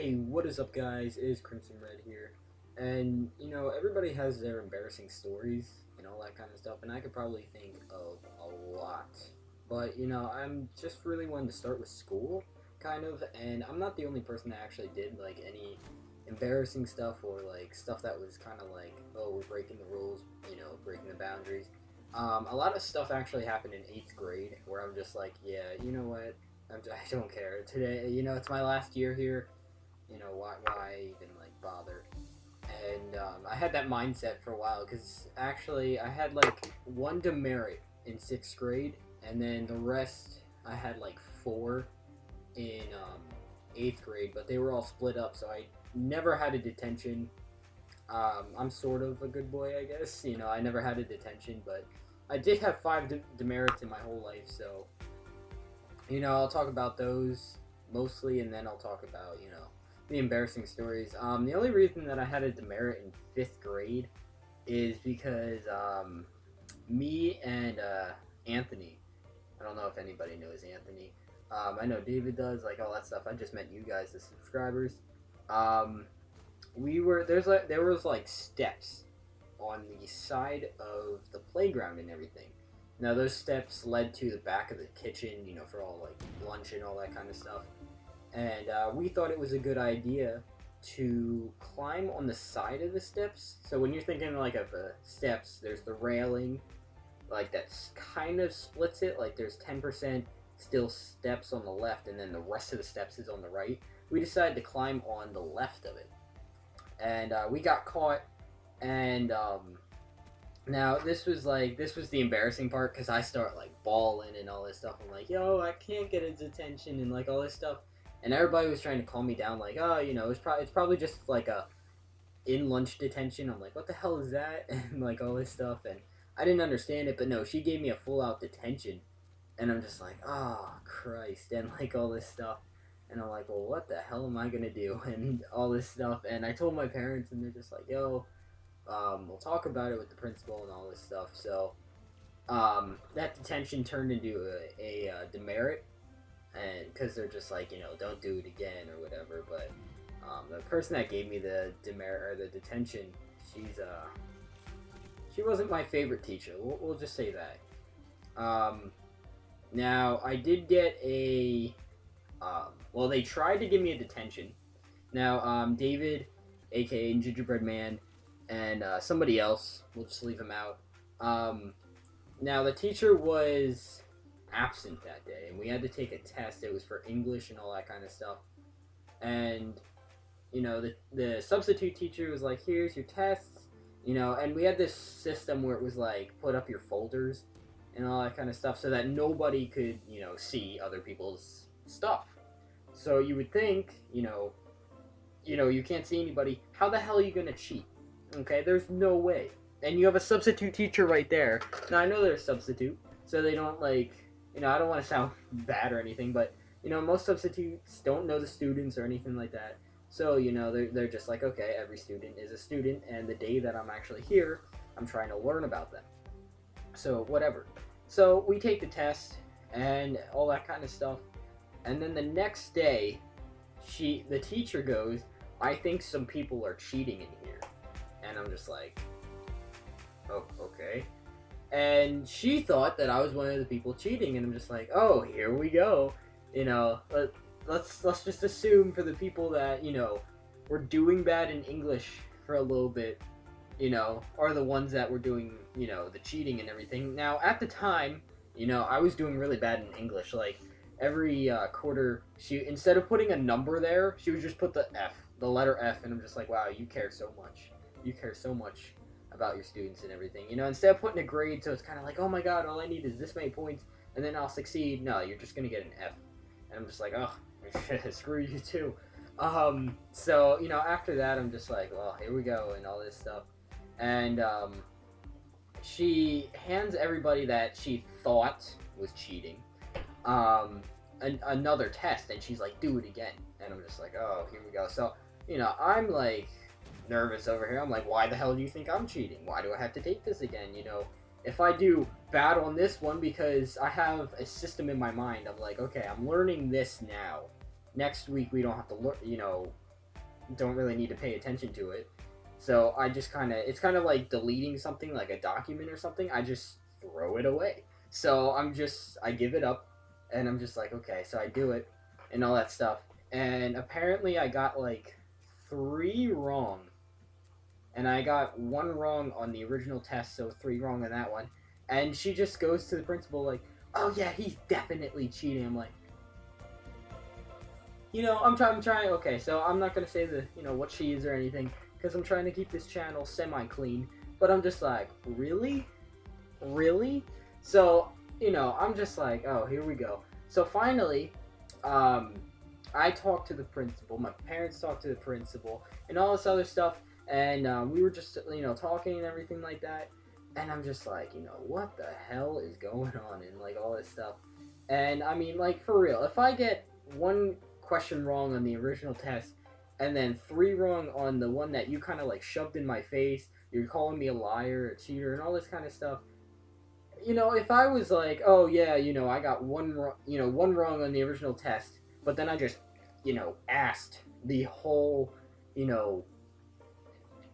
Hey, what is up, guys? It is Crimson Red here. And, everybody has their embarrassing stories and all that kind of stuff, and I could probably think of a lot. But, I'm just really wanting to start with school, kind of, and I'm not the only person that actually did, like, any embarrassing stuff or, like, stuff that was kind of like, oh, we're breaking the rules, breaking the boundaries. A lot of stuff actually happened in 8th grade where I'm just like, yeah, you know what? I don't care. Today, it's my last year here. Why even like bother? And I had that mindset for a while because actually I had like one demerit in 6th grade, and then the rest I had like four in 8th grade, but they were all split up, so I never had a detention. I'm sort of a good boy, I guess. I never had a detention, but I did have five demerits in my whole life, so I'll talk about those mostly, and then I'll talk about, the embarrassing stories. The only reason that I had a demerit in 5th grade is because me and Anthony, I don't know if anybody knows Anthony. I know David does, like all that stuff. I just met you guys, the subscribers. Um, there was like steps on the side of the playground and everything. Now those steps led to the back of the kitchen, for all like lunch and all that kind of stuff. And we thought it was a good idea to climb on the side of the steps. So when you're thinking like of steps, there's the railing, like that's kind of splits it. Like there's 10% still steps on the left, and then the rest of the steps is on the right. We decided to climb on the left of it, and we got caught. And now this was the embarrassing part because I start like bawling and all this stuff. I'm like, yo, I can't get his attention and like all this stuff, and everybody was trying to calm me down, like, oh, it's probably just like a in lunch detention. I'm like, what the hell is that? And like all this stuff, and I didn't understand it, but no, she gave me a full out detention, and I'm just like, oh Christ, and like all this stuff. And I'm like, well, what the hell am I gonna do? And all this stuff. And I told my parents, and they're just like, yo, we'll talk about it with the principal and all this stuff. So that detention turned into a demerit, and because they're just like, don't do it again or whatever. But the person that gave me the demerit or the detention, she wasn't my favorite teacher. We'll just say that. Now I did get a well, they tried to give me a detention. Now David, aka Gingerbread Man, and somebody else, we'll just leave him out. Now the teacher was absent that day, and we had to take a test. It was for English and all that kind of stuff. And the substitute teacher was like, "Here's your tests," and we had this system where it was like, put up your folders and all that kind of stuff, so that nobody could see other people's stuff. So you would think, you can't see anybody. How the hell are you gonna cheat? Okay, there's no way. And you have a substitute teacher right there. Now I know they're a substitute, so they don't like, I don't want to sound bad or anything, but most substitutes don't know the students or anything like that. So they're just like, okay, every student is a student, and the day that I'm actually here, I'm trying to learn about them. So whatever. So we take the test and all that kind of stuff, and then the next day, the teacher goes, I think some people are cheating in here. And I'm just like, oh, okay. And she thought that I was one of the people cheating, and I'm just like, oh, here we go. Let's just assume for the people that were doing bad in English for a little bit, are the ones that were doing the cheating and everything. Now at the time, I was doing really bad in English. Like every quarter, she, instead of putting a number there, she would just put the letter F, and I'm just like, wow, you care so much. You care so much about your students and everything. Instead of putting a grade, so it's kind of like, oh my god, all I need is this many points, and then I'll succeed. No, you're just gonna get an F. And I'm just like, oh, screw you too. So, after that, I'm just like, well, here we go, and all this stuff. And, she hands everybody that she thought was cheating, another test, and she's like, do it again. And I'm just like, oh, here we go. So, I'm like, nervous over here. I'm like, why the hell do you think I'm cheating? Why do I have to take this again? If I do bad on this one, because I have a system in my mind, I'm like, okay, I'm learning this now. Next week we don't have to learn, don't really need to pay attention to it. So I just kind of, it's kind of like deleting something like a document or something. I just throw it away. So I give it up, and I'm just like, okay, so I do it and all that stuff. And apparently I got like 3 wrong, and I got 1 wrong on the original test, so 3 wrong on that one. And she just goes to the principal like, oh yeah, he's definitely cheating. I'm like, I'm trying. Okay, so I'm not gonna say what she is or anything, because I'm trying to keep this channel semi-clean. But I'm just like, really? Really? So, I'm just like, oh, here we go. So finally, I talked to the principal, my parents talked to the principal, and all this other stuff, and we were just, talking and everything like that, and I'm just like, what the hell is going on, and, like, all this stuff. And, I mean, like, for real, if I get 1 question wrong on the original test, and then 3 wrong on the one that you kind of, like, shoved in my face, you're calling me a liar, a cheater, and all this kind of stuff, if I was like, oh yeah, I got 1 wrong on the original test, but then I just, asked the whole,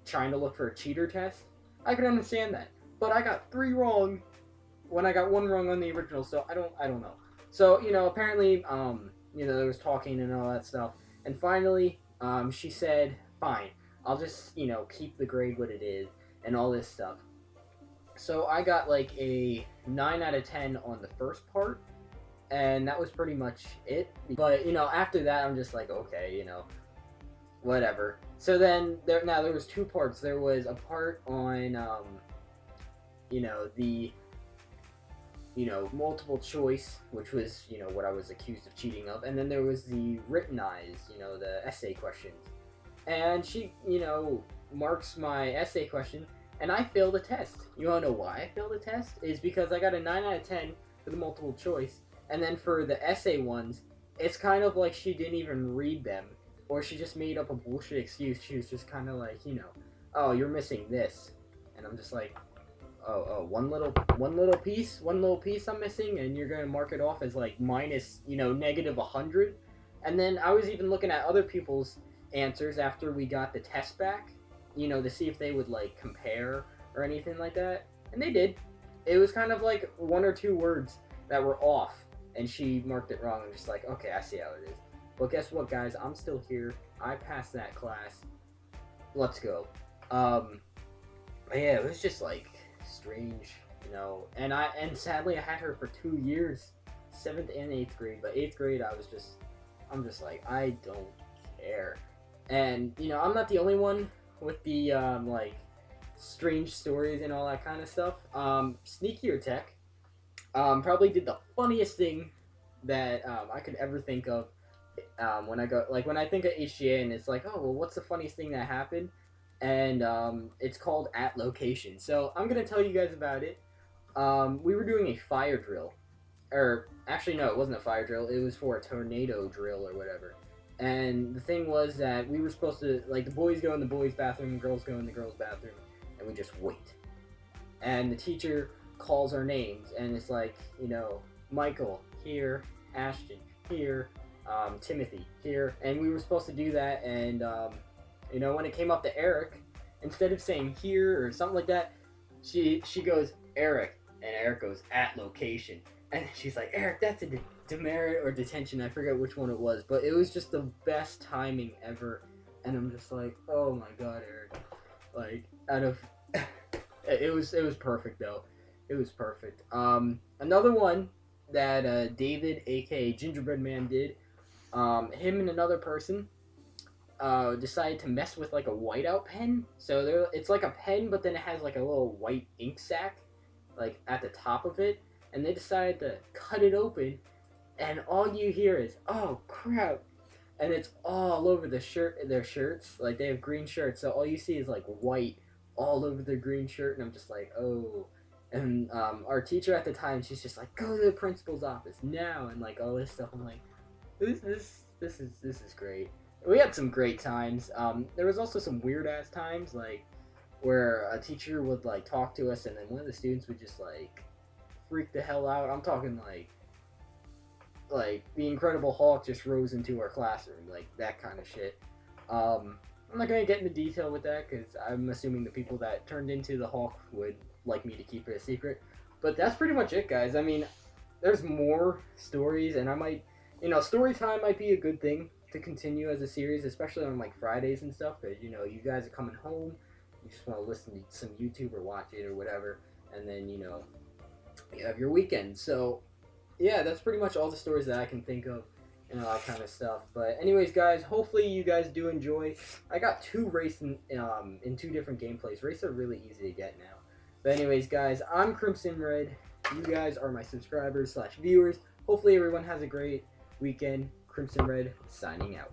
trying to look for a cheater test, I could understand that. But I got 3 wrong when I got 1 wrong on the original, so I don't know. So, apparently, there was talking and all that stuff, and finally, she said, fine, I'll just, keep the grade what it is, and all this stuff. So I got like a 9 out of 10 on the first part, and that was pretty much it. But after that, I'm just like, okay, whatever. So then there was 2 parts. There was a part on the multiple choice, which was what I was accused of cheating of, and then there was the writtenized, the essay questions. And she marks my essay question, and I failed the test. You wanna know why I failed the test? Is because I got a 9 out of 10 for the multiple choice, and then for the essay ones, it's kind of like she didn't even read them, or she just made up a bullshit excuse. She was just kind of like, oh, you're missing this, and I'm just like, oh, one little piece I'm missing, and you're gonna mark it off as like minus, negative 100. And then I was even looking at other people's answers after we got the test back, to see if they would like compare or anything like that, and they did. It was kind of like 1 or 2 words that were off, and she marked it wrong. I'm just like, okay, I see how it is. But guess what, guys? I'm still here. I passed that class. Let's go. Yeah, it was just like strange, and sadly I had her for 2 years, 7th and 8th grade. But 8th grade, I'm just like, I don't care. And I'm not the only one with the like strange stories and all that kind of stuff. Sneakier Tech probably did the funniest thing that I could ever think of. When I think of HGA, and it's like, oh well, what's the funniest thing that happened? And it's called At Location. So I'm gonna tell you guys about it. We were doing a fire drill, or actually no, it wasn't a fire drill. It was for a tornado drill or whatever. And the thing was that we were supposed to, like, the boys go in the boys' bathroom, the girls go in the girls' bathroom, and we just wait. And the teacher calls our names, and it's like, Michael, here, Ashton, here, Timothy, here. And we were supposed to do that, and, when it came up to Eric, instead of saying here or something like that, she goes, Eric, and Eric goes, At Location. And she's like, Eric, that's a demerit or detention. I forget which one it was, but it was just the best timing ever. And I'm just like, oh my god, Eric. Like, it was perfect though. It was perfect. Another one that David, aka Gingerbread Man, did. Him and another person decided to mess with like a whiteout pen. So it's like a pen, but then it has like a little white ink sac, like at the top of it. And they decided to cut it open, and all you hear is, oh crap, and it's all over their shirts. Like, they have green shirts, so all you see is like white all over their green shirt. And I'm just like, oh. And our teacher at the time, she's just like, go to the principal's office now, and like all this stuff. I'm like, this is great. We had some great times. There was also some weird ass times, like where a teacher would like talk to us, and then one of the students would just like freak the hell out. I'm talking like the Incredible Hulk just rose into our classroom, like that kind of shit. I'm not gonna get into detail with that because I'm assuming the people that turned into the Hulk would like me to keep it a secret. But that's pretty much it, guys. I mean, there's more stories, and I might, story time might be a good thing to continue as a series, especially on like Fridays and stuff. Because you guys are coming home, you just want to listen to some YouTube or watch it or whatever, and then you have your weekend. So yeah, that's pretty much all the stories that I can think of and all that kind of stuff. But anyways, guys, hopefully you guys do enjoy. I got two race in two different gameplays. Races are really easy to get now. But anyways, guys, I'm Crimson Red. You guys are my subscribers/viewers. Hopefully everyone has a great weekend. Crimson Red signing out.